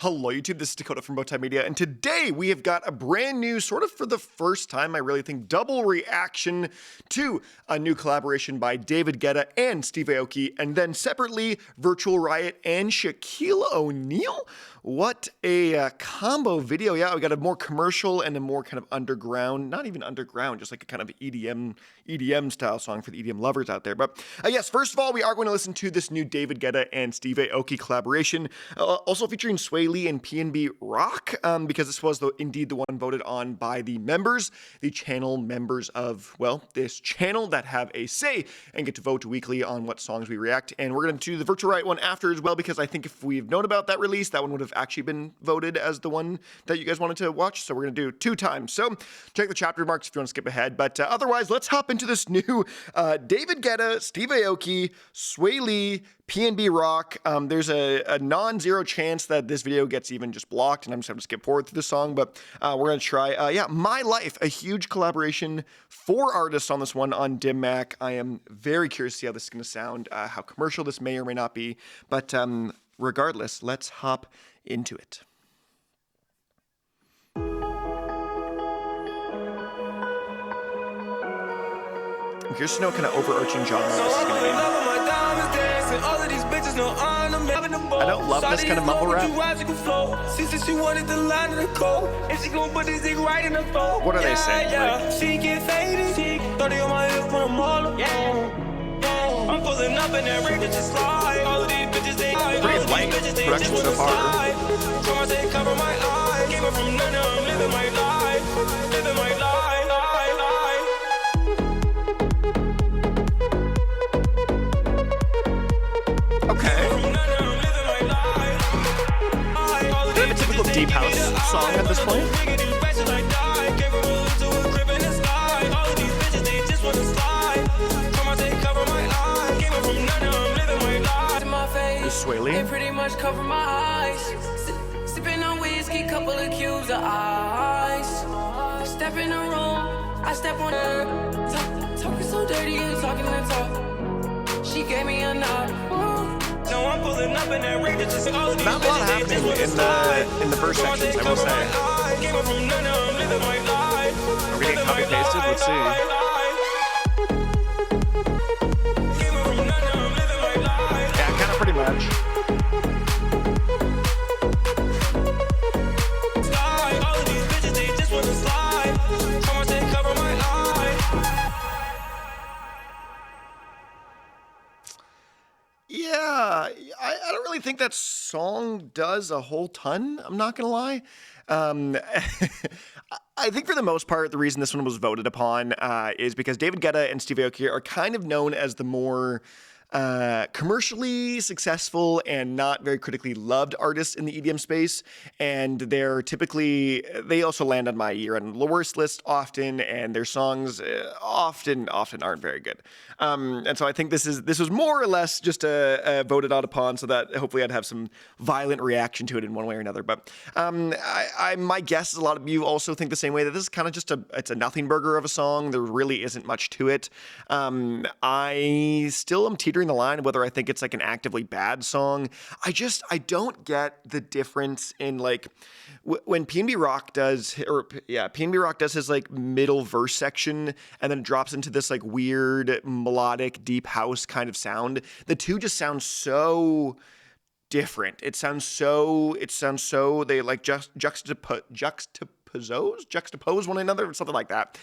Hello YouTube, this is Dakota from Bowtied Media, and today we have got a brand new, sort of for the first time, I really think, double reaction to a new collaboration by David Guetta and Steve Aoki, and then separately, Virtual Riot and Shaquille O'Neal. What a combo video. Yeah, we got a more commercial and a more kind of underground, not even underground, just like a kind of EDM style song for the EDM lovers out there. But yes, first of all, we are going to listen to this new David Guetta and Steve Aoki collaboration, also featuring Swae Lee PnB Rock, because this was indeed the one voted on by the members, the channel members of, well, this channel that have a say and get to vote weekly on what songs we react. And we're going to do the Virtual Riot one after as well, because I think if we've known about that release, that one would have actually been voted as the one that you guys wanted to watch. So we're going to do 2 times. So check the chapter marks if you want to skip ahead. But otherwise, let's hop into this new David Guetta, Steve Aoki, Swae Lee PnB Rock. There's a non-zero chance that this video gets even just blocked, and I'm just going to skip forward through the song, but we're going to try, My Life, a huge collaboration, 4 artists on this one on Dim Mak. I am very curious to see how this is going to sound, how commercial this may or may not be, but regardless, let's hop into it. I'm curious to know what kind of overarching genre this is going to be. I don't love this kind of mumble rap. What are they saying? Pretty light production so far. Deep house song at this point. This is Swae Lee. They pretty much cover my eyes. Sipping on whiskey, couple of cubes of ice. Step in the room, I step on her. Talking so dirty and talking the talk. She gave me a nod. No, I'm pulling up in that ring. Not a lot happening in the first sections, I will say. Are we getting copy pasted? Let's see. Yeah, kind of pretty much. Yeah, I don't really think that song does a whole ton, I'm not gonna lie. I think for the most part, the reason this one was voted upon is because David Guetta and Steve Aoki are kind of known as the more commercially successful and not very critically loved artists in the EDM space, and they're typically, they also land on my year-end worst list often, and their songs often aren't very good. And so I think this was more or less just a voted out upon, so that hopefully I'd have some violent reaction to it in one way or another. But my guess is a lot of you also think the same way, that this is kind of just it's a nothing burger of a song. There really isn't much to it. I still am teetering the line of whether I think it's like an actively bad song. I don't get the difference in like when PnB Rock does his like middle verse section and then drops into this like weird melodic deep house kind of sound. The two just sound so different. It sounds so they like just juxtapose one another or something like that.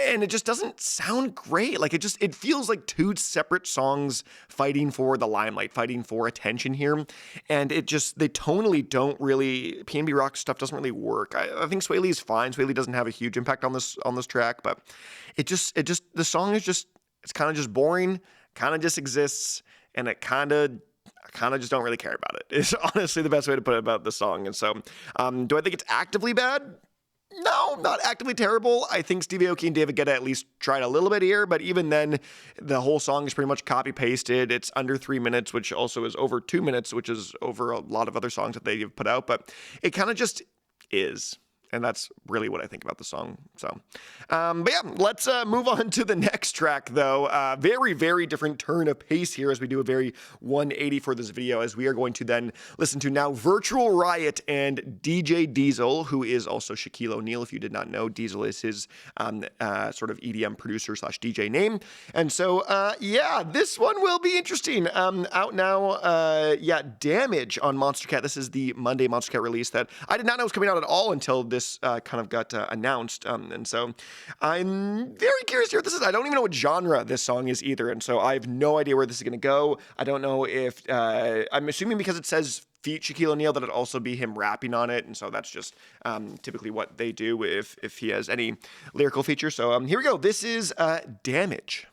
And it just doesn't sound great. Like it feels like 2 separate songs fighting for the limelight, fighting for attention here. And they tonally don't really, PnB Rock stuff doesn't really work. I think Swae Lee is fine. Swae Lee doesn't have a huge impact on this track, but the song is just, it's kind of just boring, kind of just exists, and I kind of just don't really care about it. It's honestly the best way to put it about the song. And so, do I think it's actively bad? No, not actively terrible. I think Steve Aoki and David Guetta at least tried a little bit here, but even then, the whole song is pretty much copy-pasted. It's under 3 minutes, which also is over 2 minutes, which is over a lot of other songs that they've put out, but it kind of just is. And that's really what I think about the song. So, but yeah, let's move on to the next track, though. Very, very different turn of pace here as we do a very 180 for this video, as we are going to then listen to now Virtual Riot and DJ DIESEL, who is also Shaquille O'Neal. If you did not know, DIESEL is his sort of EDM producer / DJ name. And so, yeah, this one will be interesting. Out now, Damage on Monster Cat. This is the Monday Monster Cat release that I did not know was coming out at all until this kind of got announced. And so I'm very curious to hear what this is. I don't even know what genre this song is either. And so I have no idea where this is going to go. I don't know if, I'm assuming because it says feat Shaquille O'Neal that it'd also be him rapping on it. And so that's just typically what they do if he has any lyrical features. So here we go. This is Damage.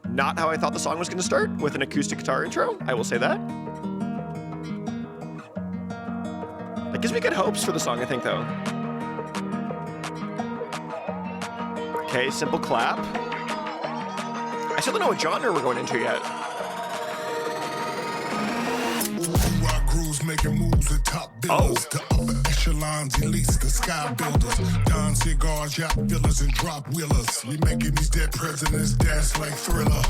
Not how I thought the song was going to start, with an acoustic guitar intro, I will say that. That gives me good hopes for the song, I think, though. Okay, simple clap. I still don't know what genre we're going into yet. Making moves at top billers, to upper echelons, elites, the sky builders, Don cigars, yacht villas, and drop wheelers. We making these dead presidents dance like Thriller.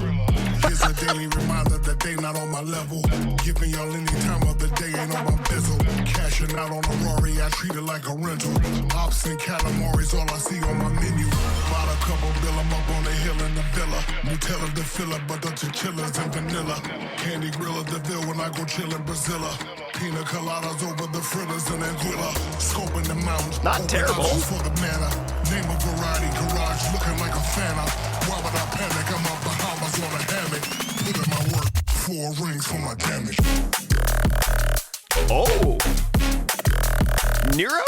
Here's a daily reminder that they not on my level. Giving y'all any time of the day ain't on my bezel. Cashing out on a Rory, I treat it like a rental. Ops and calamari's all I see on my menu. Bought a couple, bill 'em up on the hill in the villa. Nutella the filler, but the chinchillas and vanilla. Candy grilla the Ville when I go chill in Brazilla. Pina coladas over the fritters and Anguilla. Scoping the mountains. Not terrible. For the manna. Name a variety garage looking like a Fanta. Why would I panic? I'm out Bahamas on a hammock. Put in my work. 4 rings for my damage. Oh. Nero?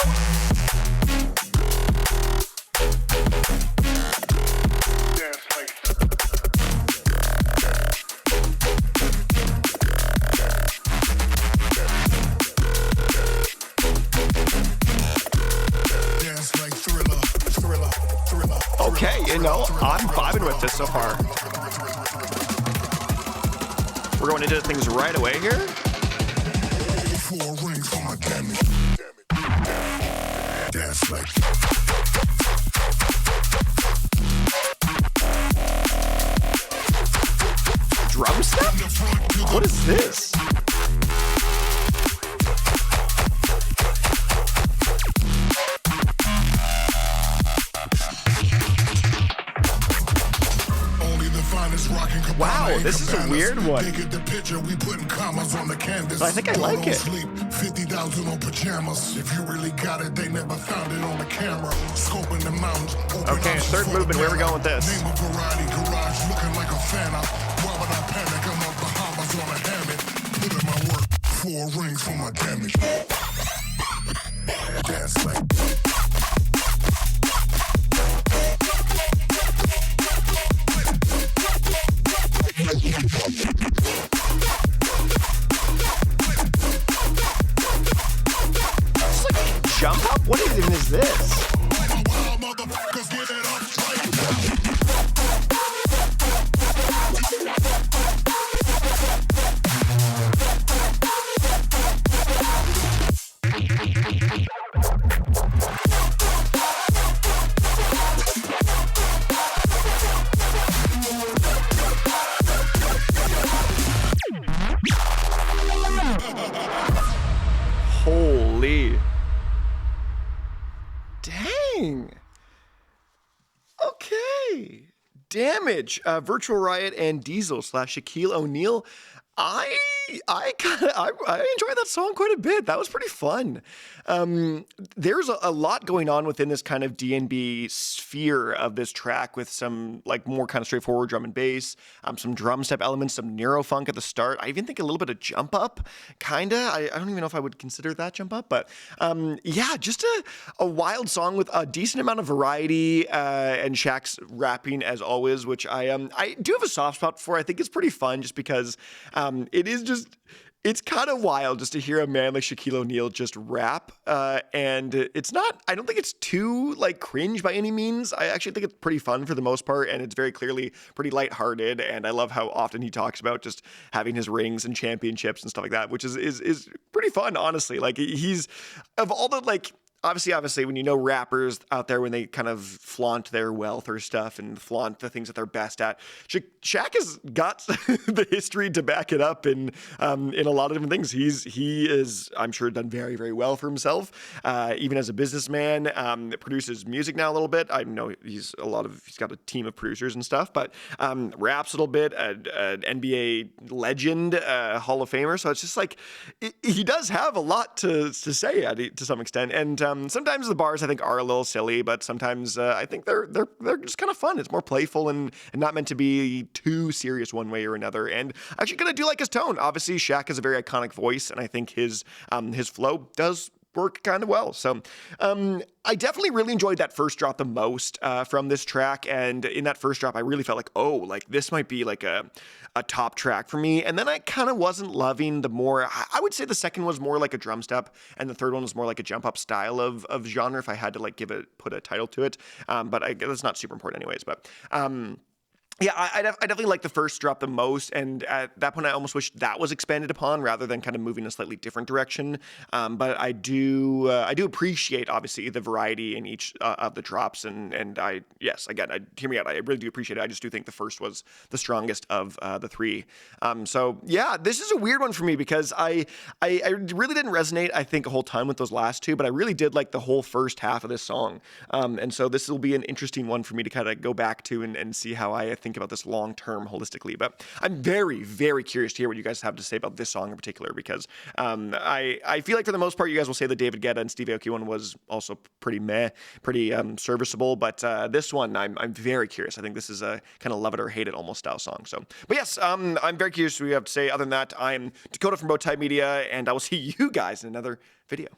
Okay, you know, I'm vibing with this so far. We're going into things right away here. 4 rings for my damage. Dance like. Drum step? What is this? Wow, this is a weird one. The picture, we putting commas on the canvas. But I think I like it. Sleep, 50,000 on pajamas. If you really got it, they never found it on the camera. Scoping the mountains. Okay, third movement. Where are we going with this? Name a variety garage looking like a Fanta. Why would I panic? I'm on Bahamas on a hammock. Put in my work. 4 rings for my damage. Dance like. Jump up? What even is this? Holy. Dang. Okay. Damage. Virtual Riot and DIESEL / Shaquille O'Neal. I enjoyed that song quite a bit. That was pretty fun. There's a lot going on within this kind of D&B sphere of this track, with some like more kind of straightforward drum and bass, some drum step elements, some neurofunk at the start. I even think a little bit of jump up, kinda. I don't even know if I would consider that jump up, but yeah, just a wild song with a decent amount of variety, and Shaq's rapping as always, which I do have a soft spot for. I think it's pretty fun just because it's kind of wild just to hear a man like Shaquille O'Neal just rap, and it's not, I don't think it's too like cringe by any means. I actually think it's pretty fun for the most part, and it's very clearly pretty lighthearted, and I love how often he talks about just having his rings and championships and stuff like that, which is pretty fun, honestly. Like he's of all the like. Obviously, when you know rappers out there, when they kind of flaunt their wealth or stuff and flaunt the things that they're best at, Shaq has got the history to back it up in a lot of different things. He is, I'm sure, done very, very well for himself, even as a businessman. Produces music now a little bit. I know he's got a team of producers and stuff, but raps a little bit. An NBA legend, Hall of Famer. So it's just like he does have a lot to say to some extent, and sometimes the bars I think are a little silly, but sometimes I think they're just kind of fun. It's more playful and not meant to be too serious one way or another. And I actually kind of do like his tone. Obviously, Shaq has a very iconic voice, and I think his flow does work kind of well. So I definitely really enjoyed that first drop the most from this track. And in that first drop, I really felt like, oh, like this might be like a top track for me. And then I kind of wasn't loving the more, I would say the second was more like a drum step, and the third one was more like a jump up style of genre, if I had to like put a title to it. But that's not super important anyways. But yeah, I definitely like the first drop the most, and at that point, I almost wish that was expanded upon rather than kind of moving a slightly different direction. But I do appreciate obviously the variety in each of the drops, and hear me out. I really do appreciate it. I just do think the first was the strongest of the three. So yeah, this is a weird one for me because I really didn't resonate, I think, a whole ton with those last two, but I really did like the whole first half of this song. And so this will be an interesting one for me to kind of go back to and see how I think about this long term holistically. But I'm very, very curious to hear what you guys have to say about this song in particular, because I feel like for the most part you guys will say the David Guetta and Steve Aoki one was also pretty serviceable, but this one I'm very curious. I think this is a kind of love it or hate it almost style song. So, but yes, I'm very curious what you have to say. Other than that, I'm Dakota from Bowtied Media, and I will see you guys in another video.